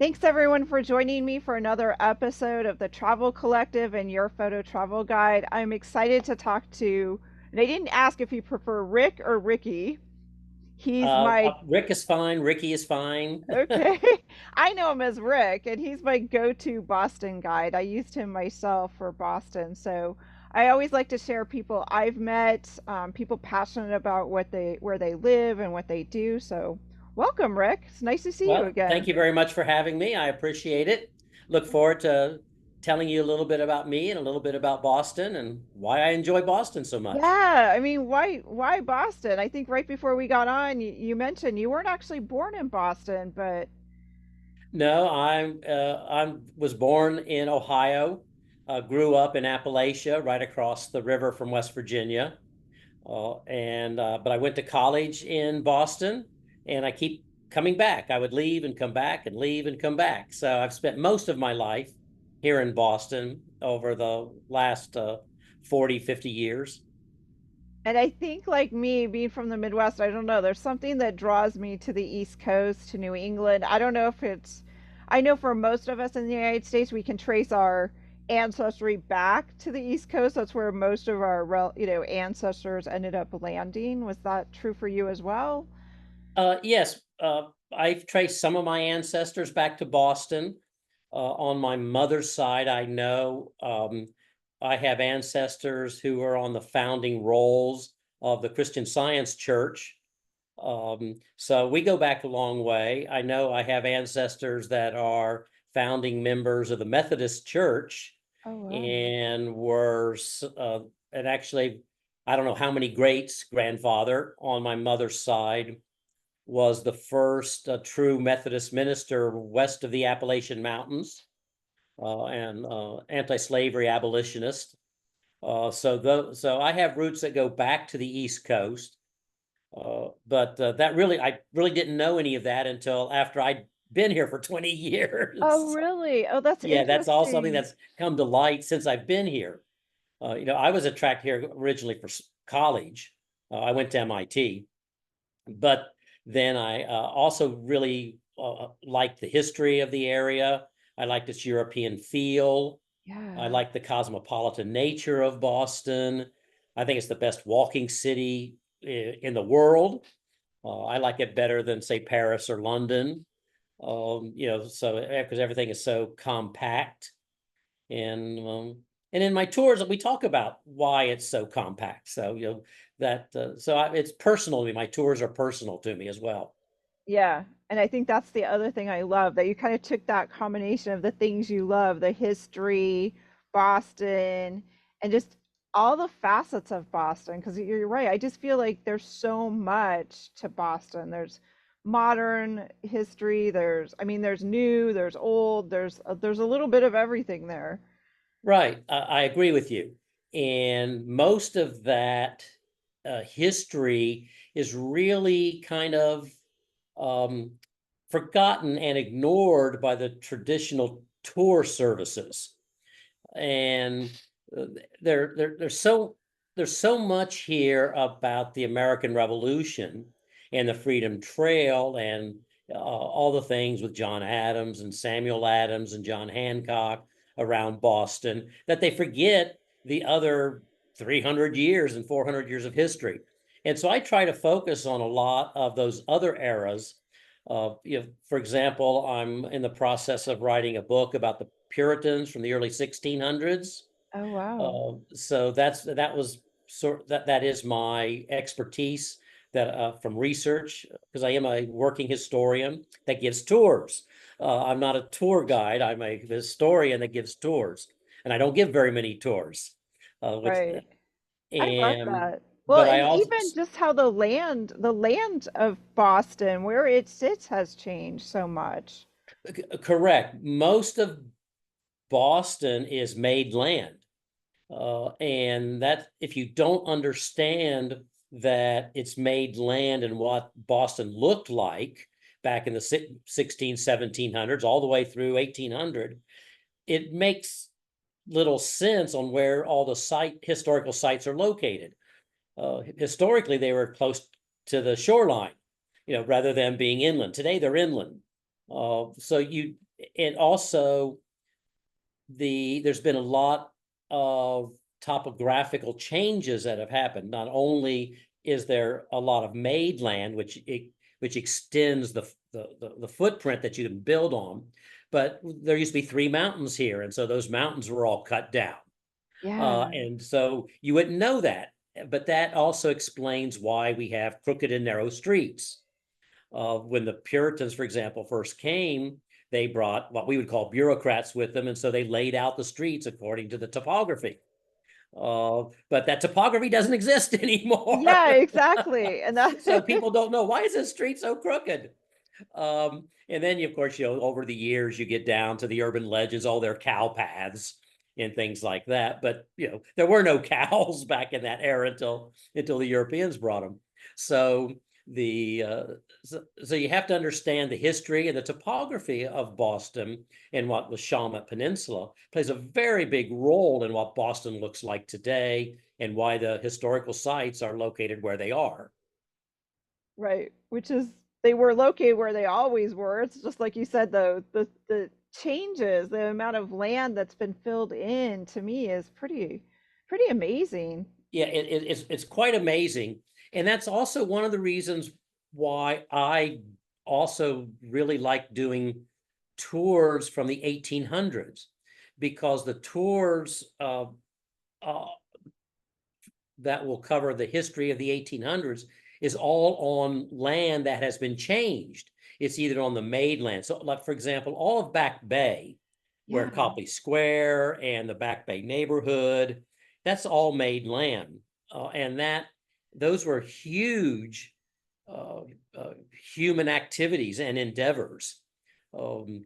Thanks everyone for joining me for another episode of the Travel Collective and Your Photo Travel Guide. I'm excited to talk to, and I didn't ask if you prefer Rick or Ricky. He's my, Rick is fine. Ricky is fine. okay, I know him as Rick, and he's my go-to Boston guide. I used him myself for Boston, so I always like to share people I've met, people passionate about where they live and what they do. So welcome, Rick. It's nice to see you Well, again. thank you very much for having me. I appreciate it. Look forward to telling you a little bit about me and a little bit about Boston and why I enjoy Boston so much. Yeah, I mean, why Boston? I think right before we got on, you mentioned you weren't actually born in Boston, but No, I was born in Ohio, grew up in Appalachia, right across the river from West Virginia, and but I went to college in Boston, and I keep coming back. I would leave and come back and leave and come back. So I've spent most of my life here in Boston over the last 40, 50 years. and I think like me being from the Midwest, I don't know, there's something that draws me to the East Coast, to New England. I don't know if it's I know for most of us in the United States, we can trace our ancestry back to the East Coast. That's where most of our ancestors ended up landing. Was that true for you as well? Yes, I've traced some of my ancestors back to Boston. On my mother's side, I know I have ancestors who are on the founding rolls of the Christian Science Church. So we go back a long way. I know I have ancestors that are founding members of the Methodist Church Oh wow. and were, and actually, I don't know how many greats grandfather on my mother's side was the first true Methodist minister west of the Appalachian Mountains and anti-slavery abolitionist. So I have roots that go back to the East Coast, but I really didn't know any of that until after I'd been here for 20 Oh years. really? Oh, that's Yeah, that's all something interesting. that's come to light since I've been here. I was attracted here originally for college. I went to MIT, but then I also really liked the history of the area. I liked its European feel. I Yeah. like the cosmopolitan nature of Boston. I think it's the best walking city in the world. I like it better than, say, Paris or London. So because everything is so compact, and in my tours we talk about why it's so compact. So it's personal to me. My tours are personal to me as well. Yeah. And I think that's the other thing I love that you kind of took that combination of the things you love, the history, Boston, and just all the facets of Boston. Because you're right. I just feel like there's so much to Boston. There's modern history. I mean, there's new, there's old, there's a little bit of everything there. Right, I agree with you. And most of that history is really kind of um, forgotten and ignored by the traditional tour services. And uh, there, there, there's so there's so much here about the American Revolution and the Freedom Trail and all the things with John Adams and Samuel Adams and John Hancock around Boston that they forget the other 300 years and 400 years of history. And so I try to focus on a lot of those other eras. For example, I'm in the process of writing a book about the Puritans from the early 1600s. Oh, wow. So that is my expertise that from research, because I am a working historian that gives tours. I'm not a tour guide. I'm a historian that gives tours, and I don't give very many tours. Which Right. I love and that. Well, but I and also even just how the land of Boston, where it sits, has changed so much. correct. Most of Boston is made land. And that if you don't understand that it's made land and what Boston looked like back in the 16, 1700s, all the way through 1800, it makes little sense on where all the historical sites are located. Historically, they were close to the shoreline, rather than being inland. Today, they're inland. So and also there's been a lot of topographical changes that have happened. Not only is there a lot of made land, which extends the footprint that you can build on, but there used to be 3 mountains here, and so those mountains were all cut down. Yeah. And so you wouldn't know that, but that also explains why we have crooked and narrow streets. When the Puritans, for example, first came, they brought what we would call bureaucrats with them, and so they laid out the streets according to the topography. But that topography doesn't exist anymore. Yeah, exactly. And that So people don't know, why is this street so crooked? And then, of course, over the years, you get down to the urban legends, all their cow paths and things like that. But, there were no cows back in that era until the Europeans brought them. So the so you have to understand the history and the topography of Boston, and what the Willamette Peninsula plays a very big role in what Boston looks like today, and why the historical sites are located where they are. right, which is they were located where they always were. It's just like you said though, the changes, the amount of land that's been filled in to me is pretty amazing. Yeah, it's quite amazing. And that's also one of the reasons why I also really like doing tours from the 1800s, because the tours uh, that will cover the history of the 1800s is all on land that has been changed. It's either on the made land. So, like, for example, all of Back Bay, where Yeah. Copley Square and the Back Bay neighborhood, that's all made land. And those were huge uh, uh, human activities and endeavors. Um,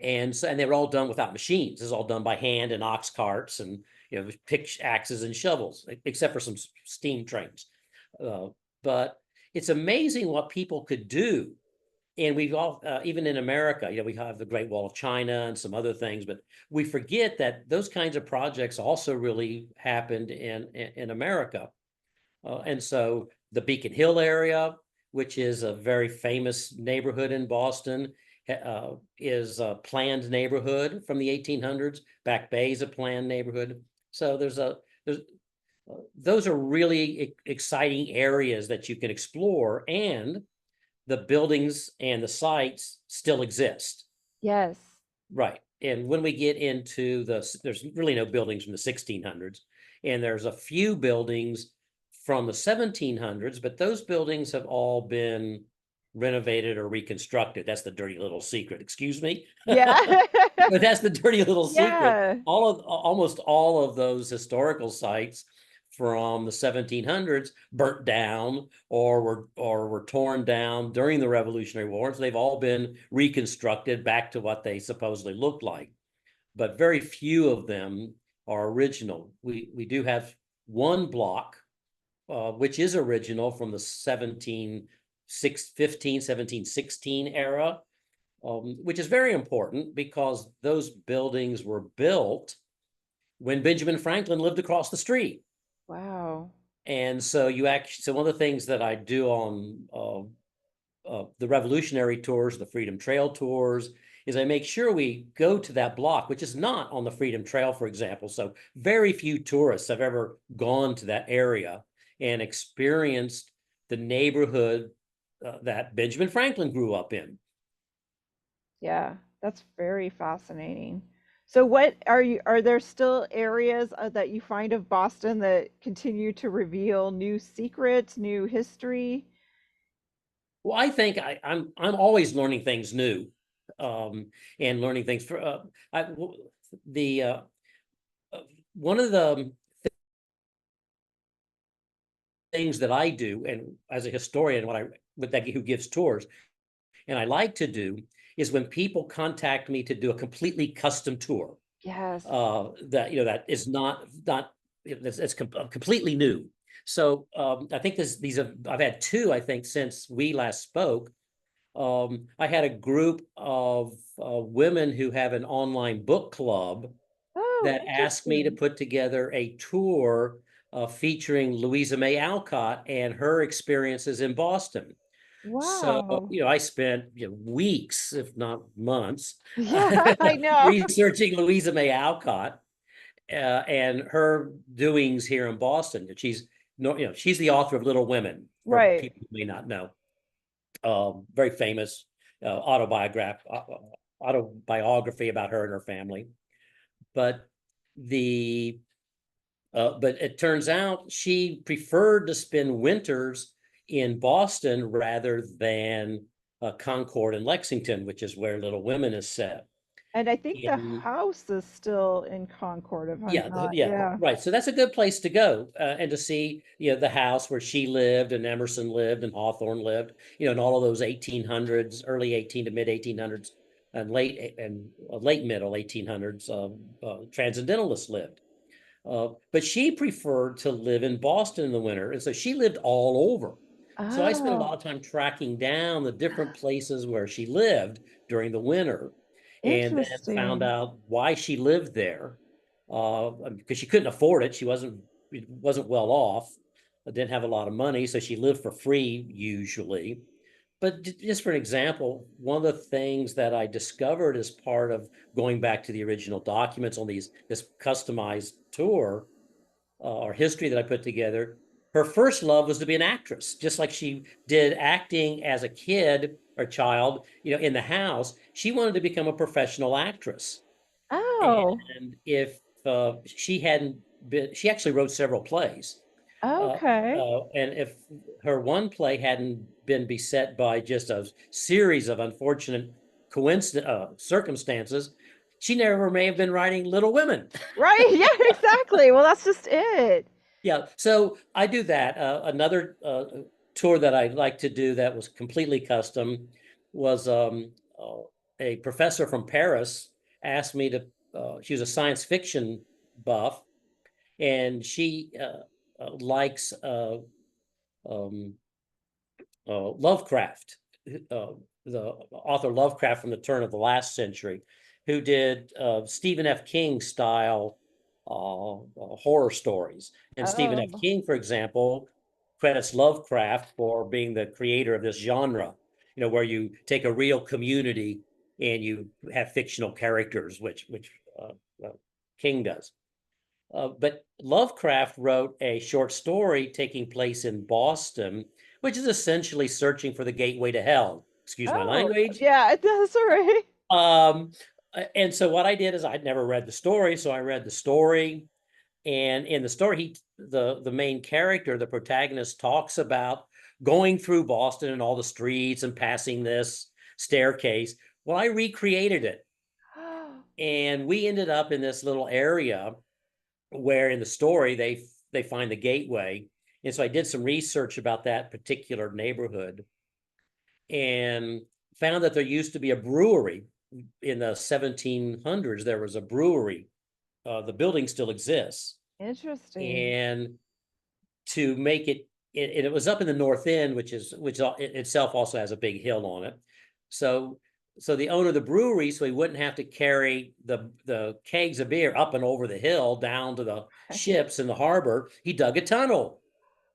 and they were all done without machines. This is all done by hand and ox carts, and pick axes and shovels, except for some steam trains. Uh, but it's amazing what people could do. And we've all, even in America, we have the Great Wall of China and some other things, but we forget that those kinds of projects also really happened in America. And so the Beacon Hill area, which is a very famous neighborhood in Boston, is a planned neighborhood from the 1800s. Back Bay is a planned neighborhood. So there's those are really exciting areas that you can explore, and the buildings and the sites still exist. Yes. Right. And when we get into there's really no buildings from the 1600s, and there's a few buildings from the 1700s, but those buildings have all been renovated or reconstructed. That's the dirty little secret. Excuse me. Yeah. But that's the dirty little secret. Yeah. Almost all of those historical sites from the 1700s burnt down or were torn down during the Revolutionary War. So they've all been reconstructed back to what they supposedly looked like. But very few of them are original. We do have one block, which is original from the 1716 era, which is very important because those buildings were built when Benjamin Franklin lived across the street. Wow. And so one of the things that I do on the Revolutionary Tours, the Freedom Trail Tours, is I make sure we go to that block, which is not on the Freedom Trail, for example. So very few tourists have ever gone to that area and experienced the neighborhood that Benjamin Franklin grew up in. Yeah, that's very fascinating. So what are there still areas that you find of Boston that continue to reveal new secrets, new history? Well, I think I'm always learning things new, and learning things for I, the uh, one of the things that I do, and as a historian, who gives tours, and I like to do, is when people contact me to do a completely custom tour, Yes. that is not it's completely new. So I think I've had two, I think, since we last spoke. I had a group of women who have an online book club Oh, that asked me to interesting. put together a tour featuring Louisa May Alcott and her experiences in Boston. So, Wow. I spent, weeks, if not months, Yeah, I know. researching Louisa May Alcott and her doings here in Boston. She's no, she's the author of Little Women, for Right. people who may not know. Very famous autobiography about her and her family. But the but it turns out she preferred to spend winters in Boston rather than Concord and Lexington, which is where Little Women is set. And I think the In house is still in Concord, if I'm not. yeah, Yeah. right. So that's a good place to go and to see, the house where she lived and Emerson lived and Hawthorne lived, and all of those 1800s, early 18 to mid 1800s and late middle 1800s transcendentalists lived. But she preferred to live in Boston in the winter. And so she lived all over. So I spent a lot Oh, of time tracking down the different places where she lived during the winter and then found interesting. out why she lived there. Because she couldn't afford it. She wasn't well off, didn't have a lot of money. So she lived for free usually. But just for an example, one of the things that I discovered as part of going back to the original documents on this customized tour or history that I put together, her first love was to be an actress, just like she did acting as a kid or child, in the house. She wanted to become a professional actress. Oh, And if she hadn't been, she actually wrote several plays. Uh, okay. and if her one play hadn't been beset by just a series of unfortunate coincident circumstances, she never may have been writing Little Women. Right. Yeah, exactly. Well, that's just it. Yeah, so I do that. Another tour that I like to do that was completely custom was a professor from Paris asked me to. She was a science fiction buff, and she likes um, Lovecraft, the author Lovecraft from the turn of the last century, who did Stephen F. King style horror stories. And Stephen F. Oh, King, for example, credits Lovecraft for being the creator of this genre, where you take a real community and you have fictional characters, which King does. But Lovecraft wrote a short story taking place in Boston, which is essentially searching for the gateway to hell. Excuse my oh, language. yeah, that's all right. Um, and so what I did is I'd never read the story, so I read the story. And in the story, the main character, the protagonist, talks about going through Boston and all the streets and passing this staircase. Well, I recreated it, and we ended up in this little area where in the story they find the gateway. And so I did some research about that particular neighborhood and found that there used to be a brewery in the 1700s. There was a brewery. The building still exists. Interesting. And to make it was up in the north end, which itself also has a big hill on it. So the owner of the brewery, so he wouldn't have to carry the kegs of beer up and over the hill down to the Right. ships in the harbor, he dug a tunnel.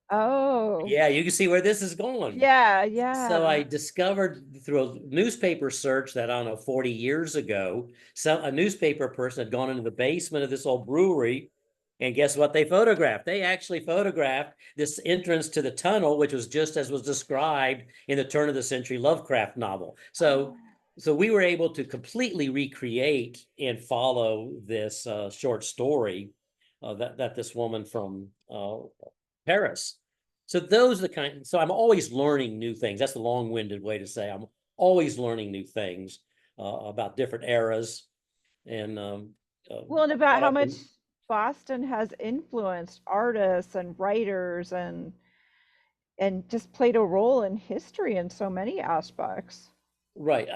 Oh, Yeah, you can see where this is going. yeah, So yeah. I discovered through a newspaper search that, I don't know, 40 years ago, a newspaper person had gone into the basement of this old brewery. And guess what they photographed? They actually photographed this entrance to the tunnel, which was just as was described in the turn of the century Lovecraft novel. So, Oh, so we were able to completely recreate and follow this short story that this woman from Paris. So those are the kind. So I'm always learning new things. That's the long-winded way to say I'm always learning new things about different eras and well, and about caught how up much in Boston has influenced artists and writers and just played a role in history in so many aspects. right.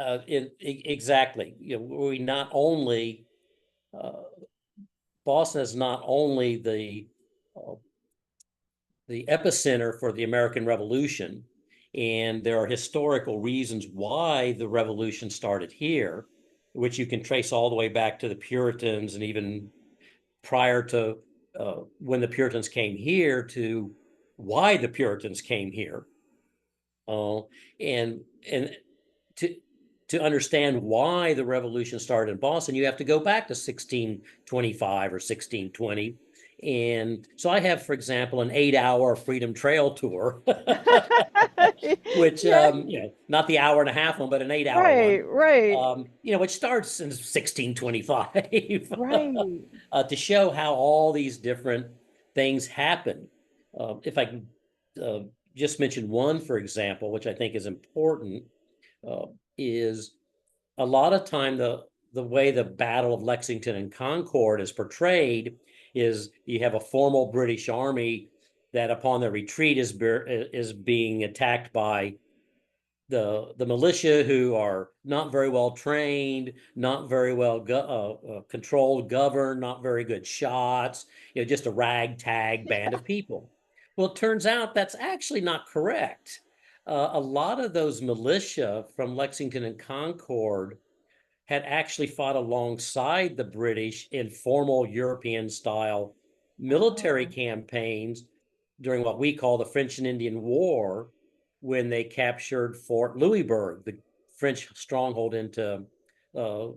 Exactly. We not only uh, Boston is not only uh, the epicenter for the American Revolution, and there are historical reasons why the revolution started here, which you can trace all the way back to the Puritans and even prior to when the Puritans came here to why the Puritans came here. Uh, and to to understand why the revolution started in Boston, you have to go back to 1625 or 1620. And so I have, for example, an 8-hour Freedom Trail tour, which, Yeah, not the hour and a half one, but an 8-hour right, one, right, which starts in 1625, right. to show how all these different things happen. If I can uh, just mention one, for example, which I think is important, uh, is a lot of time the way the Battle of Lexington and Concord is portrayed is you have a formal British army that upon their retreat is being attacked by the militia, who are not very well trained, not very well controlled, governed, not very good shots, just a ragtag band of people. Well, it turns out that's actually not correct. A lot of those militia from Lexington and Concord had actually fought alongside the British in formal European style military Oh, campaigns during what we call the French and Indian War, when they captured Fort Louisbourg, the French stronghold into uh,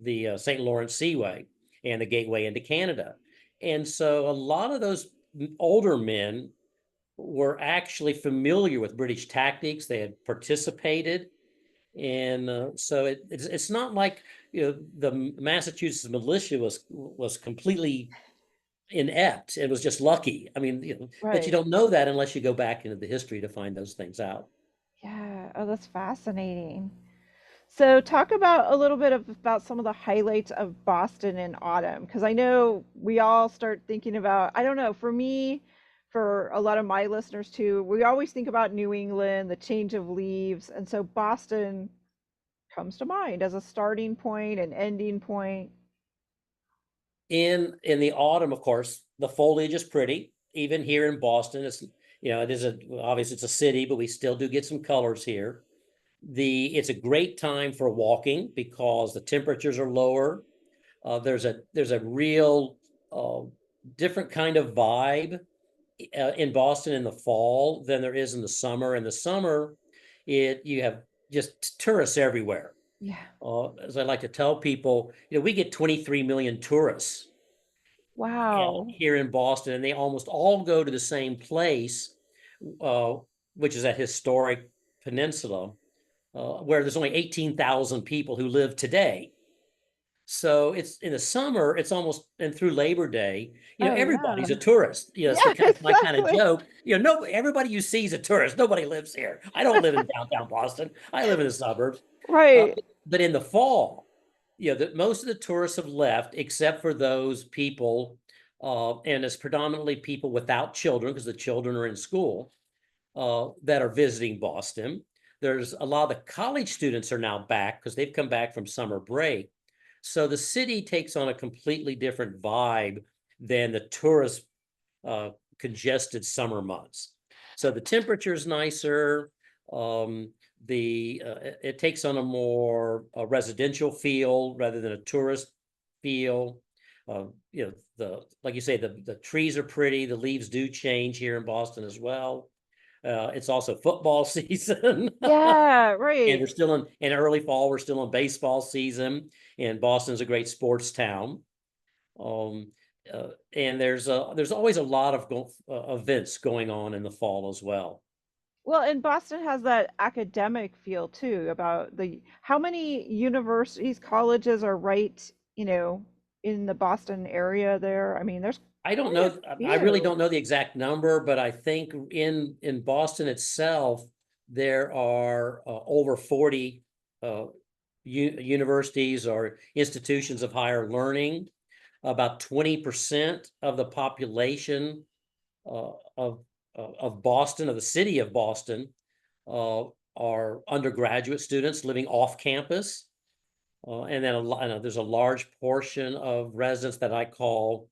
the St. Lawrence Seaway and the gateway into Canada. And so a lot of those older men were actually familiar with British tactics. They had participated, and so it's not like the Massachusetts militia was completely inept. It was just lucky. I mean, but you right. don't know that unless you go back into the history to find those things out. Yeah. Oh, that's fascinating. So talk about a little bit about some of the highlights of Boston in autumn, because I know we all start thinking about, I don't know, for me, for a lot of my listeners too, we always think about New England, the change of leaves, and so Boston comes to mind as a starting point and ending point. In the autumn, of course, the foliage is pretty. Even here in Boston, it is obviously it's a city, but we still do get some colors here. It's a great time for walking because the temperatures are lower. There's a real uh, different kind of vibe in Boston in the fall than there is in the summer. In the summer, you have just tourists everywhere. Yeah. As I like to tell people, we get 23 million tourists Wow. here in Boston, and they almost all go to the same place, uh, which is that historic peninsula, where there's only 18,000 people who live today. So it's in the summer, it's almost, and through Labor Day, Oh, everybody's a yeah. tourist. It's Yeah, it's my kind of exactly. joke. No, everybody you see is a tourist. Nobody lives here. I don't live in downtown Boston. I live in the suburbs. Uh, Right. but in the fall, most of the tourists have left, except for those people, and it's predominantly people without children because the children are in school, that are visiting Boston. There's a lot of the college students are now back because they've come back from summer break. So the city takes on a completely different vibe than the tourist uh, congested summer months. So the temperature is nicer. Um, it takes on a more residential feel rather than a tourist feel. The like you say, the trees are pretty. The leaves do change here in Boston as well. It's also football season, Yeah, and right. we're still in early fall. We're still in baseball season, and Boston's a great sports town. Um, and there's always a lot of events going on in the fall as well. Well, and Boston has that academic feel too about the how many universities, colleges are right, in the Boston area there. I mean, there's I don't quite a know. I really don't few. know the exact number, but I think in Boston itself there are over 40 uh, universities or institutions of higher learning. About 20% of the population uh, of of Boston, of the city of Boston, uh, are undergraduate students living off campus. And then there's a large portion of residents that I call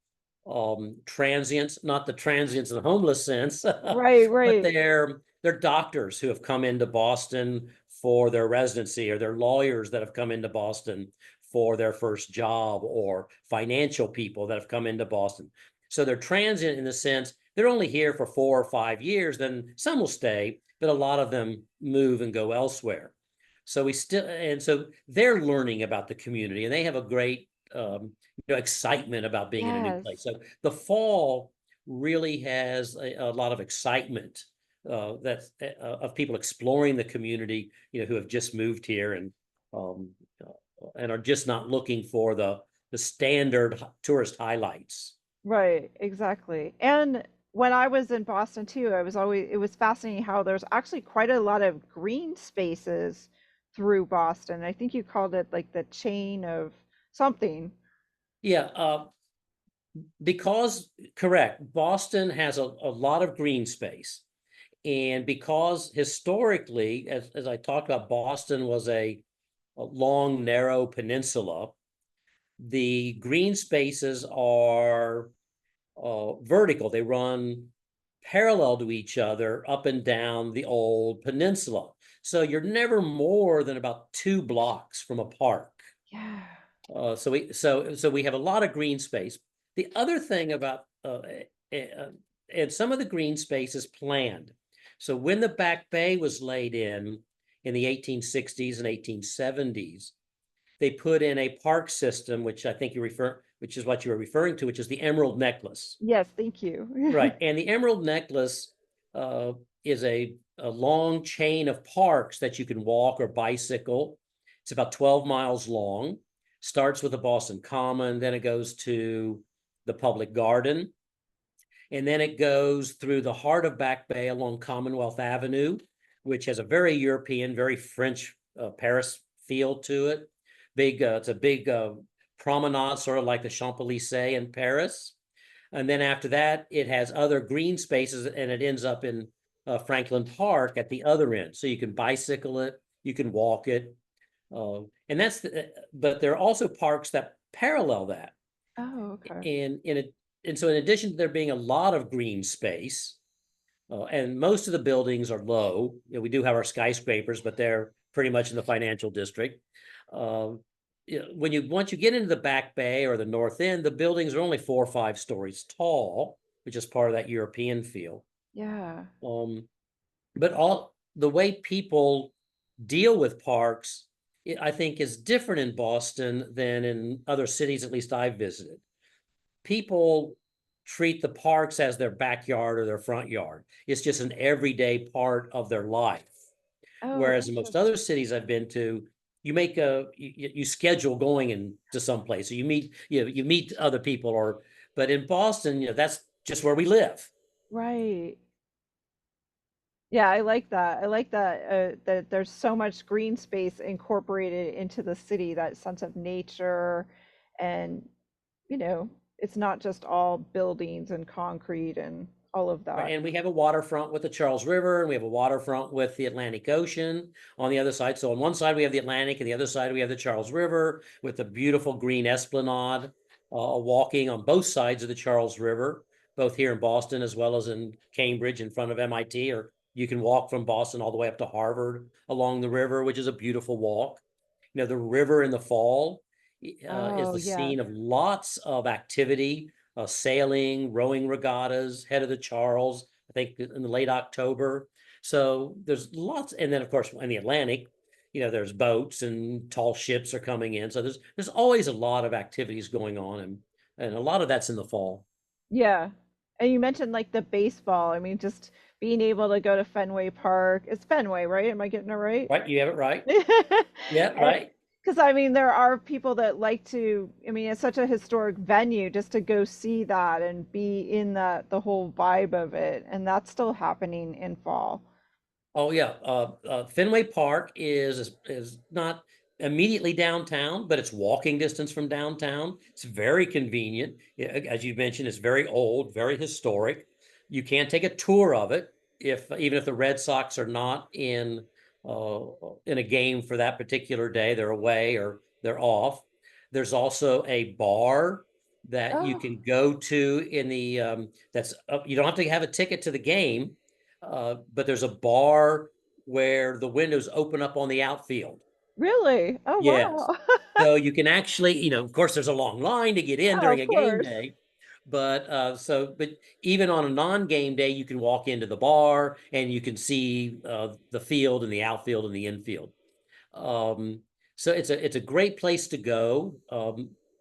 transients, not the transients in the homeless sense, Right, but right. they're doctors who have come into Boston for their residency, or they're lawyers that have come into Boston for their first job, or financial people that have come into Boston. So they're transient in the sense they're only here for 4 or 5 years, then some will stay, but a lot of them move and go elsewhere. So we still, and so they're learning about the community, and they have a great excitement about being in a new Yes. place. So the fall really has a lot of excitement that's of people exploring the community, who have just moved here um, and are just not looking for the standard tourist highlights. Right, exactly. And when I was in Boston too, it was fascinating how there's actually quite a lot of green spaces through Boston. I think you called it like the chain of something. Yeah, because correct, Boston has a lot of green space. And because historically, as I talked about, Boston was a long, narrow peninsula, the green spaces are vertical. They run parallel to each other up and down the old peninsula. So you're never more than about 2 blocks from a park. Yeah. So we have a lot of green space. The other thing about and some of the green space is planned. So when the Back Bay was laid in the 1860s and 1870s, they put in a park system, which I think which is what you were referring to, which is the Emerald Necklace. Yes, thank you. Right. And the Emerald Necklace uh, is a long chain of parks that you can walk or bicycle. It's about 12 miles long, starts with the Boston Common, then it goes to the Public Garden, and then it goes through the heart of Back Bay along Commonwealth Avenue, which has a very European, very French Paris feel to it. It's a big promenade, sort of like the Champs-Élysées in Paris. And then after that, it has other green spaces, and it ends up in Franklin Park at the other end. So you can bicycle it, you can walk it, and but there are also parks that parallel that. Oh, okay. And so in addition to there being a lot of green space, and most of the buildings are low. We do have our skyscrapers, but they're pretty much in the financial district. Uh, once you get into the Back Bay or the North End, the buildings are only 4 or 5 stories tall, which is part of that European feel. Yeah. Um, but all the way people deal with parks, I think, is different in Boston than in other cities, at least I've visited. People treat the parks as their backyard or their front yard. It's just an everyday part of their life. Oh, Whereas in most other interesting. cities I've been to, you schedule going into some place. So you meet other people, but in Boston, that's just where we live. Right. Yeah, I like that. I like that that there's so much green space incorporated into the city, that sense of nature, and you know, it's not just all buildings and concrete and all of Right. that. And we have a waterfront with the Charles River, and we have a waterfront with the Atlantic Ocean on the other side. So on one side we have the Atlantic, and the other side we have the Charles River with the beautiful green esplanade, walking on both sides of the Charles River, both here in Boston as well as in Cambridge in front of MIT, or you can walk from Boston all the way up to Harvard along the river, which is a beautiful walk. The river in the fall is Oh, the yes. scene of lots of activity, sailing, rowing regattas, head of the Charles, I think in the late October. So there's lots, and then of course in the Atlantic, there's boats and tall ships are coming in. So there's always a lot of activities going on, and a lot of that's in the fall. Yeah. And you mentioned like the baseball. I mean, just being able to go to Fenway Park. It's Fenway, right? Am I getting it right? Right? You have it right. Yeah, And right. because I mean, there are people that like to, I mean, it's such a historic venue just to go see that and be in the whole vibe of it. And that's still happening in fall. Oh yeah, Fenway Park is not immediately downtown, but it's walking distance from downtown. It's very convenient. As you mentioned, it's very old, very historic. You can take a tour of it if even if the Red Sox are not uh, in a game for that particular day, they're away or they're off. There's also a bar that you Oh, can go to in the that's you don't have to have a ticket to the game, but there's a bar where the windows open up on the outfield. really? Oh, Yes. wow. So you can actually, of course, there's a long line to get in Oh, during of a game course. day, But even on a non-game day, you can walk into the bar and you can see the field and the outfield and the infield. Um, so it's a great place to go.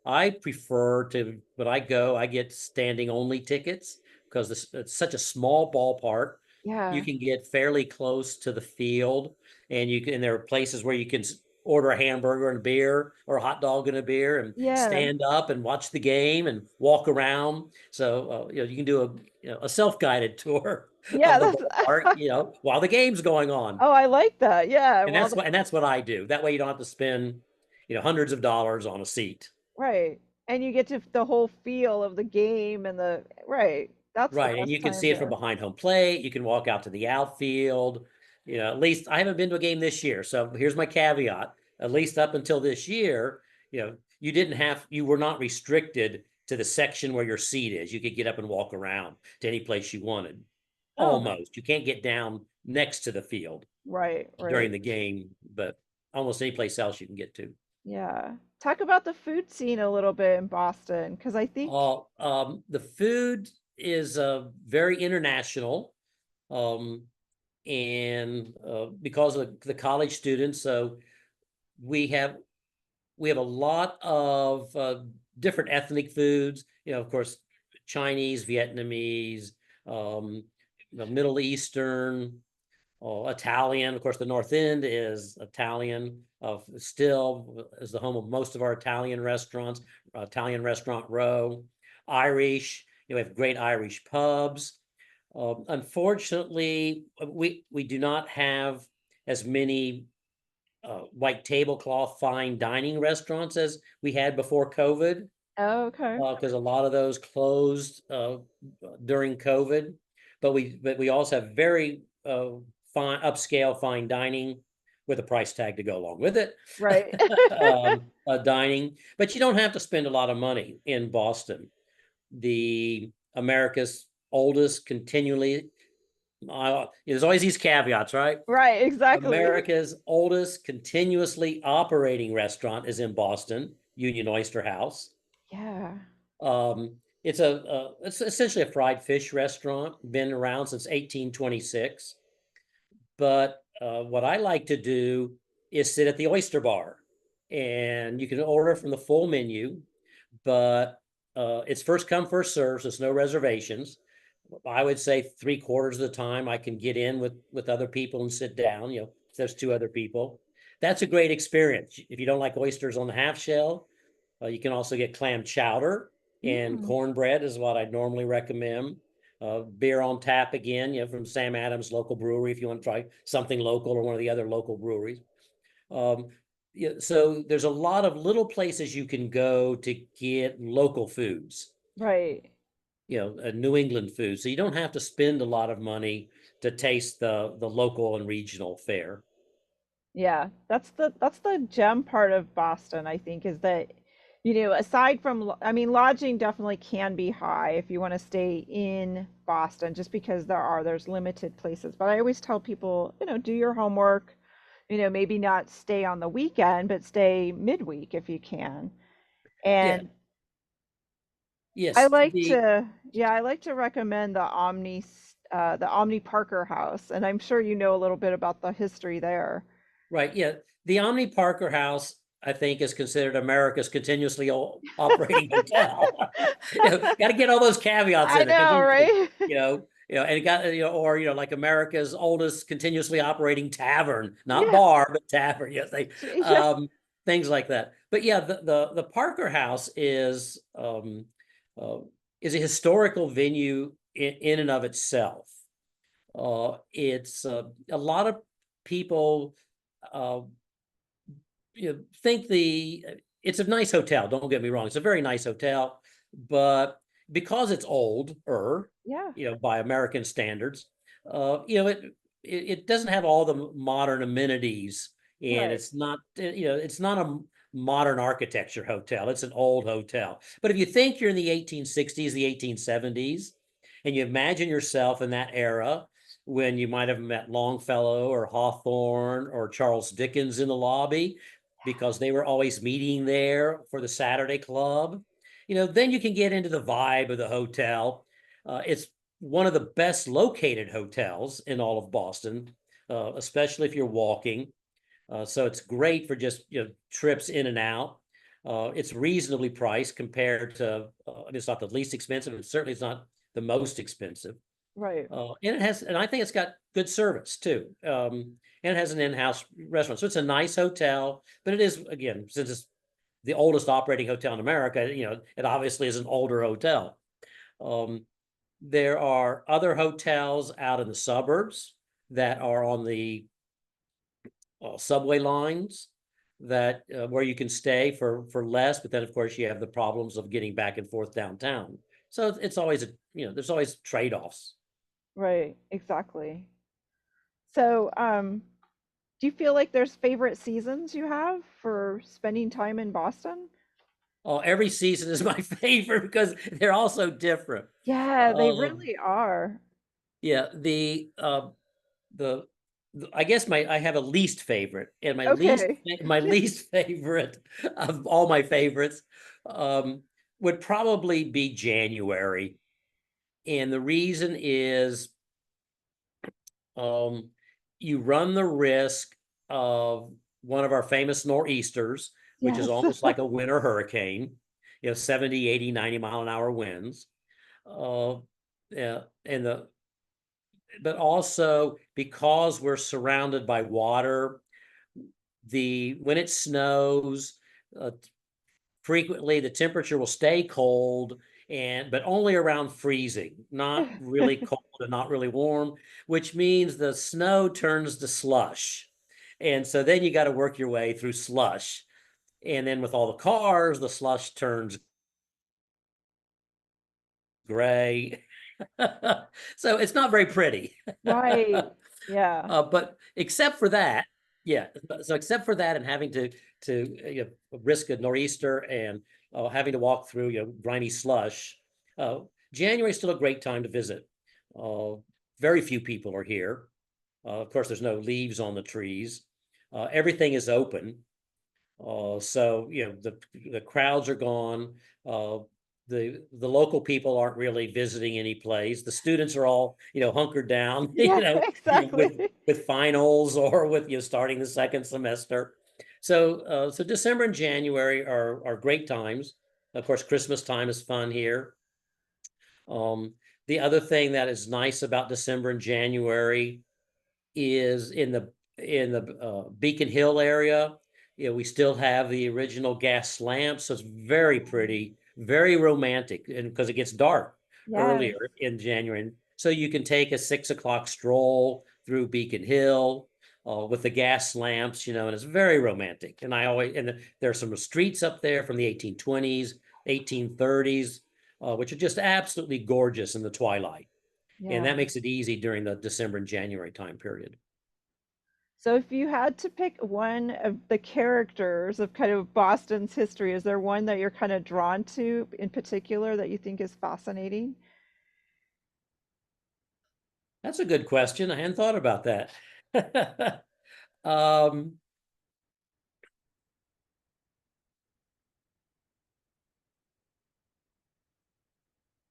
I prefer to when I go, I get standing only tickets because it's such a small ballpark. You Yeah. can get fairly close to the field, and there are places where you can order a hamburger and a beer or a hot dog and a beer and Yeah. stand up and watch the game and walk around. So you can do a self-guided tour Yeah, of the that's ballpark, while the game's going on. Oh, I like that. Yeah. And Well, that's what I do. That way you don't have to spend, hundreds of dollars on a seat. right. And you get to the whole feel of the game and the right. That's the Right. And best you can time see it from to behind home plate. You can walk out to the outfield. At least I haven't been to a game this year. So here's my caveat. At least up until this year, you were not restricted to the section where your seat is. You could get up and walk around to any place you wanted. Oh, no. Almost. You can't get down next to the field Right, during right. the game, but almost any place else you can get to. Yeah. Talk about the food scene a little bit in Boston, because I think The food is very international, um, and because of the college students, so we have we have a lot of different ethnic foods. Of course, Chinese, Vietnamese, um, Middle Eastern, Italian. Of course, the North End is Italian. Still is the home of most of our Italian restaurants. Italian Restaurant Row. Irish. We have great Irish pubs. Unfortunately, we do not have as many white tablecloth fine dining restaurants as we had before COVID, oh, okay. because a lot of those closed during COVID. But we also have very fine upscale fine dining with a price tag to go along with it. Right. Dining, but you don't have to spend a lot of money in Boston. The America's oldest continually, there's always these caveats, right? Right, exactly. America's oldest continuously operating restaurant is in Boston, Union Oyster House. Yeah. It's essentially a fried fish restaurant, been around since 1826. But what I like to do is sit at the oyster bar, and you can order from the full menu, but it's first come, first serve, so it's no reservations. I would say 3/4 of the time I can get in with other people and sit down, if there's two other people. That's a great experience. If you don't like oysters on the half shell, you can also get clam chowder, and Mm, cornbread is what I'd normally recommend. Beer on tap again, from Sam Adams local brewery if you want to try something local or one of the other local breweries. Um, yeah, so there's a lot of little places you can go to get local foods, right. New England food. So you don't have to spend a lot of money to taste the local and regional fare. Yeah, that's the gem part of Boston, I think, is that, aside from, I mean, lodging definitely can be high if you want to stay in Boston, just because there's limited places. But I always tell people, do your homework, maybe not stay on the weekend, but stay midweek if you can. Yeah. And I Yes. like to, yeah, I like to recommend the Omni Parker House, and I'm sure you know a little bit about the history there. Right. Yeah. The Omni Parker House, I think, is considered America's continuously operating hotel. Got to get all those caveats I in there, know, continuously, right? and it got, or, like America's oldest continuously operating tavern, not Yeah. bar, but tavern. Yes, Yeah. things like that. But yeah, the Parker House uh, is a historical venue in and of itself. It's a lot of people uh, think it's a nice hotel. Don't get me wrong; it's a very nice hotel, but because it's older, Yeah. by American standards, it doesn't have all the modern amenities, and Right. it's not a modern architecture hotel. It's an old hotel. But if you think you're in the 1860s, the 1870s, and you imagine yourself in that era when you might have met Longfellow or Hawthorne or Charles Dickens in the lobby, because they were always meeting there for the Saturday Club. then you can get into the vibe of the hotel. It's one of the best located hotels in all of Boston, especially if you're walking. So it's great for just trips in and out. It's reasonably priced compared to. It's not the least expensive, and certainly it's not the most expensive. Right. And I think it's got good service too. And it has an in-house restaurant, so it's a nice hotel. But it is, again, since it's the oldest operating hotel in America, it obviously is an older hotel. Um, there are other hotels out in the suburbs that are on the subway lines that where you can stay for less, but then of course you have the problems of getting back and forth downtown. So it's always there's always trade-offs. Right. Exactly. So, do you feel like there's favorite seasons you have for spending time in Boston? Oh, every season is my favorite because they're all so different. Yeah, they Um, really are. yeah, the I guess I have a least favorite, and Okay. my least favorite of all my favorites um, would probably be January, and the reason is um, you run the risk of one of our famous nor'easters, which is Yes. almost like a winter hurricane, 70, 80, 90 mile an hour winds. Uh, yeah, but also because we're surrounded by water, when it snows, uh, frequently the temperature will stay cold but only around freezing, not really cold and not really warm, which means the snow turns to slush. And so then you got to work your way through slush. And then with all the cars, the slush turns gray. So it's not very pretty. Right. Yeah. But except for that, yeah. So except for that, and having to risk a nor'easter and having to walk through grimy slush, uh, January is still a great time to visit. Uh, Very few people are here. Of course, there's no leaves on the trees. Everything is open. So the crowds are gone. Uh, the local people aren't really visiting any place. The students are all hunkered down, Yeah, with exactly. finals or with starting the second semester. So December and January are great times. Of course, Christmas time is fun here. Um, the other thing that is nice about December and January is in the Beacon Hill area. We still have the original gas lamps, so it's very pretty, very romantic, and because it gets dark Yes. earlier in January, so you can take a 6 o'clock stroll through Beacon Hill with the gas lamps, and it's very romantic. And there are some streets up there from the 1820s, 1830s, which are just absolutely gorgeous in the twilight. And Yeah. that makes it easy during the December and January time period. So if you had to pick one of the characters of kind of Boston's history, is there one that you're kind of drawn to in particular that you think is fascinating? That's a good question. I hadn't thought about that. um,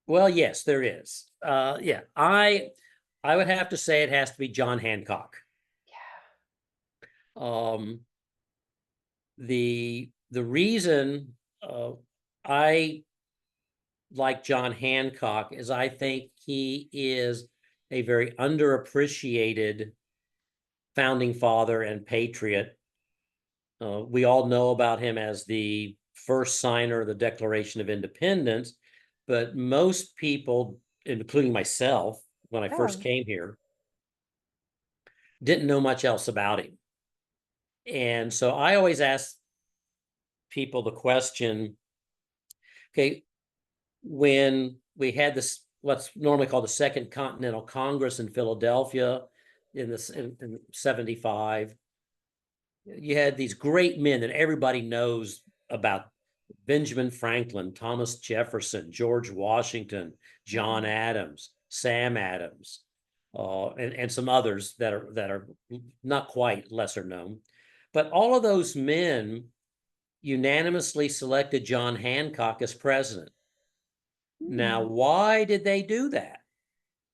well, yes, there is. Yeah, I would have to say it has to be John Hancock. Um, the reason I like John Hancock is I think he is a very underappreciated founding father and patriot. We all know about him as the first signer of the Declaration of Independence, but most people, including myself, when I Yeah. first came here, didn't know much else about him. And so I always ask people the question, okay, when we had this, what's normally called the Second Continental Congress in Philadelphia in 75, you had these great men that everybody knows about: Benjamin Franklin, Thomas Jefferson, George Washington, John Yeah. Adams, Sam Adams, and some others that are not quite lesser known. But all of those men, unanimously selected John Hancock as president. Now, Hmm. why did they do that?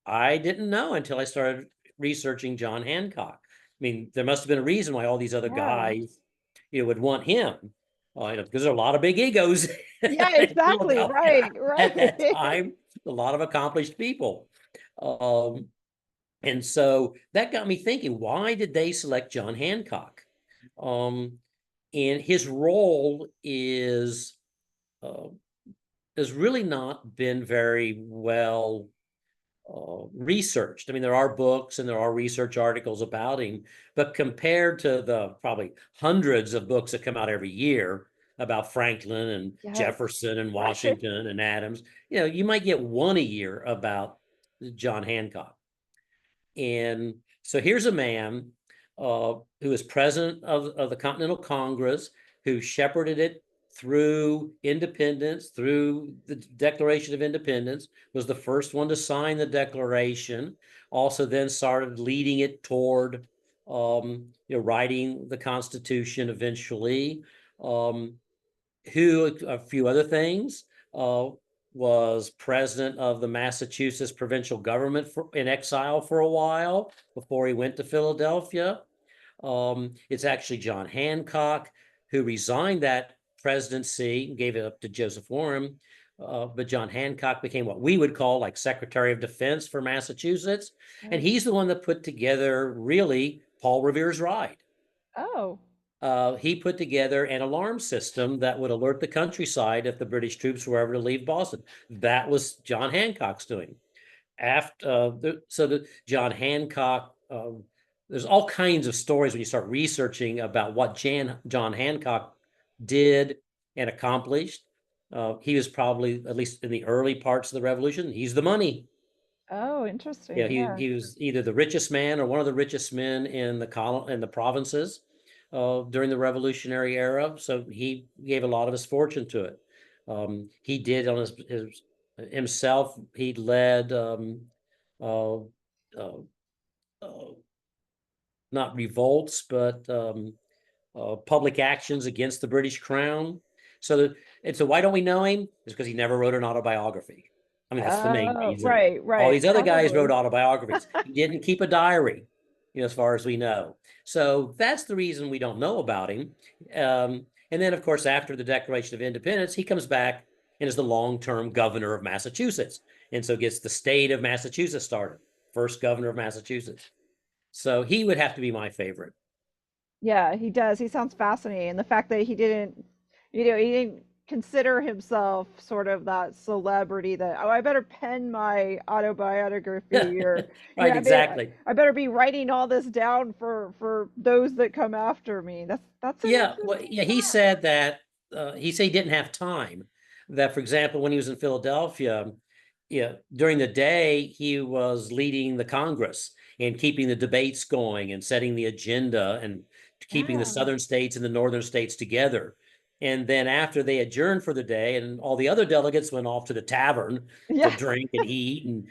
I didn't know until I started researching John Hancock. I mean, there must have been a reason why all these other Yeah. guys, would want him, because there are a lot of big egos Yeah, in exactly. Right, Philadelphia at right. that time. A lot of accomplished people, um, and so that got me thinking: why did they select John Hancock? Um, and his role uh, has really not been very well researched. I mean, there are books and there are research articles about him, but compared to the probably hundreds of books that come out every year about Franklin and Yes. Jefferson and Right. Washington and Adams, you might get one a year about John Hancock. And so here's a man who is president of the Continental Congress, who shepherded it through independence, through the Declaration of Independence, was the first one to sign the Declaration, also then started leading it toward writing the Constitution eventually. Um, who, a few other things, uh, was president of the Massachusetts provincial government in exile for a while before he went to Philadelphia. It's actually John Hancock who resigned that presidency and gave it up to Joseph Warren. But John Hancock became what we would call like Secretary of Defense for Massachusetts. And Oh. he's the one that put together really Paul Revere's Ride. Oh. He put together an alarm system that would alert the countryside if the British troops were ever to leave Boston. That was John Hancock's doing. After so the John Hancock, there's all kinds of stories when you start researching about what John Hancock did and accomplished. He was probably, at least in the early parts of the Revolution, he's the money. Oh, Yeah, interesting. he Yeah. he was either the richest man or one of the richest men in the provinces during the Revolutionary era. So he gave a lot of his fortune to it. He did on his himself. He led uh, uh, uh, not revolts, but public actions against the British Crown. So why don't we know him? It's because he never wrote an autobiography. I mean, that's the main Oh, reason. right, All right. these other guys wrote Probably. autobiographies. He didn't keep a diary, as far as we know. So that's the reason we don't know about him. And then, of course, after the Declaration of Independence, he comes back and is the long-term governor of Massachusetts, and so gets the state of Massachusetts started. First governor of Massachusetts. So he would have to be my favorite. Yeah, he does. He sounds fascinating. And the fact that he didn't consider himself sort of that celebrity that, oh, I better pen my autobiography or, Right, I exactly. I better be writing all this down for those that come after me. That's an Yeah, well, interesting yeah, he thought. said that he said he didn't have time. That, for example, when he was in Philadelphia, yeah, during the day he was leading the Congress and keeping the debates going and setting the agenda and keeping the Yeah. southern states and the northern states together. And then after they adjourned for the day and all the other delegates went off to the tavern to Yeah. drink and eat and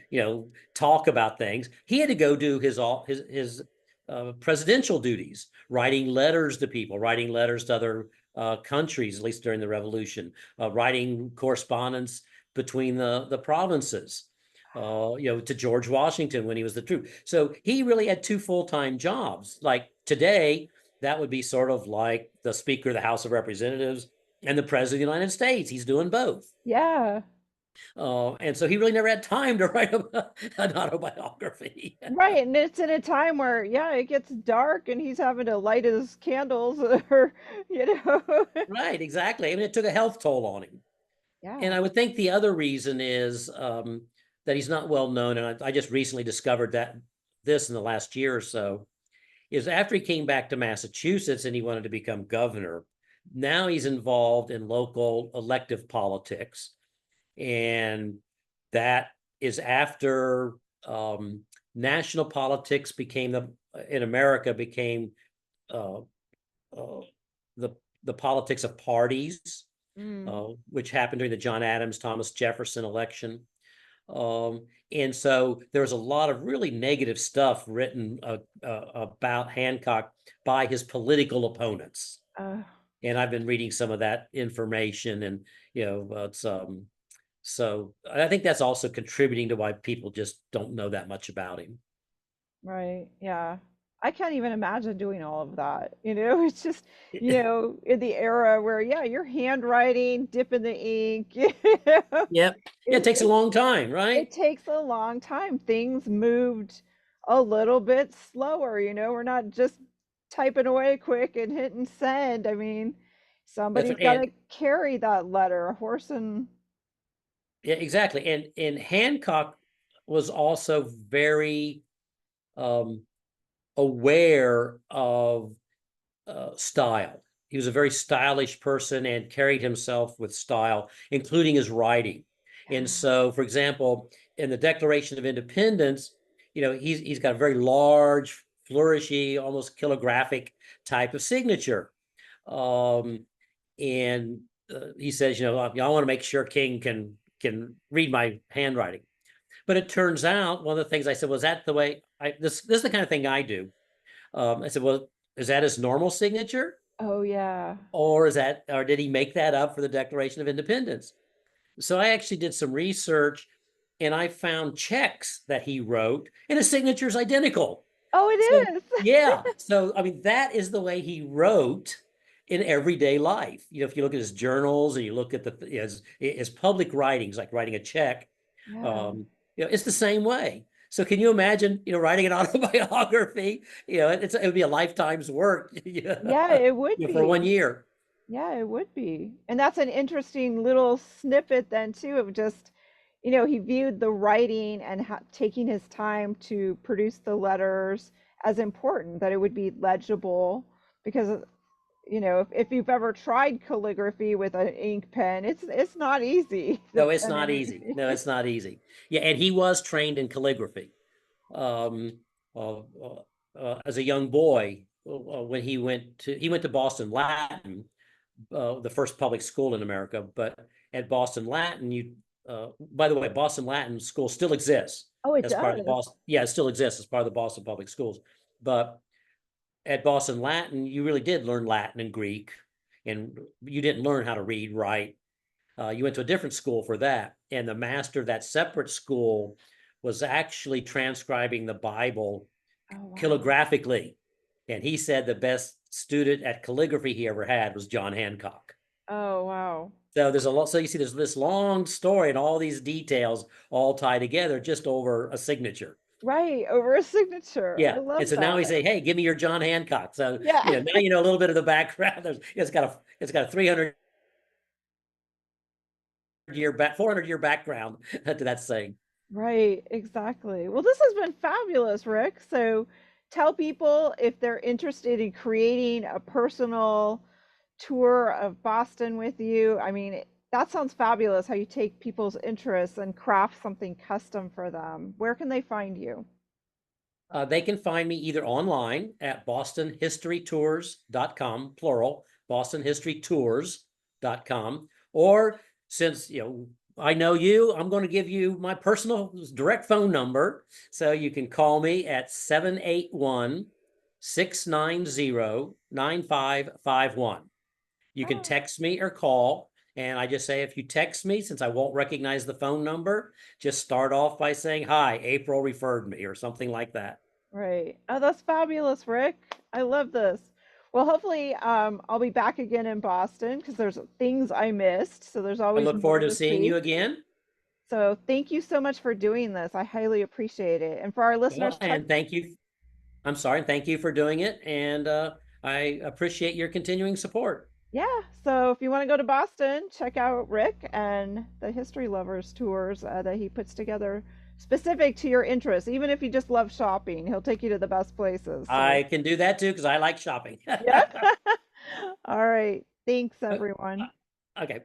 talk about things, he had to go do his presidential duties, writing letters to people, writing letters to other countries, at least during the revolution, writing correspondence between the provinces, to George Washington when he was the troop. So he really had two full-time jobs. Like today, that would be sort of like the Speaker of the House of Representatives and the President of the United States. He's doing both. Yeah. And so he really never had time to write an autobiography. Right, and it's in a time where, yeah, it gets dark and he's having to light his candles or, you know. Right, exactly. I mean, it took a health toll on him. And Yeah. I would think the other reason is that he's not well known. And I just recently discovered that this in the last year or so is after he came back to Massachusetts and he wanted to become governor. Now he's involved in local elective politics. And that is after national politics in America became uh, uh, the, the politics of parties, Mm. which happened during the John Adams, Thomas Jefferson election. And so there was a lot of really negative stuff written about Hancock by his political opponents. Uh, And I've been reading some of that information, and it's so I think that's also contributing to why people just don't know that much about him. Right. Yeah. I can't even imagine doing all of that. It's just, in the era where, yeah, you're handwriting, dipping the ink, Yep. Yeah, it takes a it, long time, it right? takes a long time. Things moved a little bit slower, we're not just typing away quick and hitting send. I mean, That's somebody's right. got And to carry that letter, a horse and, yeah, exactly. And Hancock was also very um aware of style. He was a very stylish person and carried himself with style, including his writing. And yeah. so, for example, in the Declaration of Independence, he's got a very large, flourishy, almost calligraphic type of signature. Um, and he says, I want to make sure King can read my handwriting. But it turns out one of the things I said was that the way I this is the kind of thing I do. I said, well, is that his normal signature? Oh, yeah. Or did he make that up for the Declaration of Independence? So I actually did some research and I found checks that he wrote, and his signature is identical. Oh, it So, is. yeah. So, I mean, that is the way he wrote in everyday life. If you look at his journals and you look at his public writings, like writing a check, Yeah. it's the same way. So can you imagine, writing an autobiography? It would be a lifetime's work, Yeah, it would for one be. year. Yeah, it would be. And that's an interesting little snippet then too of just, he viewed the writing and taking his time to produce the letters as important, that it would be legible because if you've ever tried calligraphy with an ink pen, it's not easy to No, it's pen not easy. anything. No, it's not easy. Yeah, and he was trained in calligraphy. um, uh, as a young boy, when he went to Boston Latin, the first public school in America. But at Boston Latin, by the way, Boston Latin School still exists Oh, it as part of the does. Boston. Yeah, it still exists as part of the Boston Public Schools. But at Boston Latin, you really did learn Latin and Greek, and you didn't learn how to read, write. You went to a different school for that, and the master of that separate school was actually transcribing the Bible Oh, wow. calligraphically. And he said the best student at calligraphy he ever had was John Hancock. Oh, wow. So there's a lot. So you see, there's this long story and all these details all tie together just over a signature. Right, over a signature. I Yeah. And love so now we that. say, hey, give me your John Hancock. So, Yeah. now you know a little bit of the background. It's got a 300-year 400-year background to that saying. Right, exactly. Well, this has been fabulous, Rick. So tell people if they're interested in creating a personal tour of Boston with you. I mean, that sounds fabulous how you take people's interests and craft something custom for them. Where can they find you? They can find me either online at bostonhistorytours.com, plural, bostonhistorytours.com, or since I know you, I'm going to give you my personal direct phone number. So you can call me at 781-690-9551. You can Oh, text me or call. And I just say, if you text me, since I won't recognize the phone number, just start off by saying, hi, April referred me, or something like that. right. Oh, that's fabulous, Rick. I love this. Well, hopefully, I'll be back again in Boston because there's things I missed. So there's I always look forward more to to seeing see. you again. So thank you so much for doing this. I highly appreciate it. And for our listeners, Well, check. and thank you. I'm sorry. Thank you for doing it. And I appreciate your continuing support. Yeah. So if you want to go to Boston, check out Rick and the History Lovers tours that he puts together specific to your interests. Even if you just love shopping, he'll take you to the best places. So, I can do that too because I like shopping. yeah. All right. Thanks, everyone. Okay.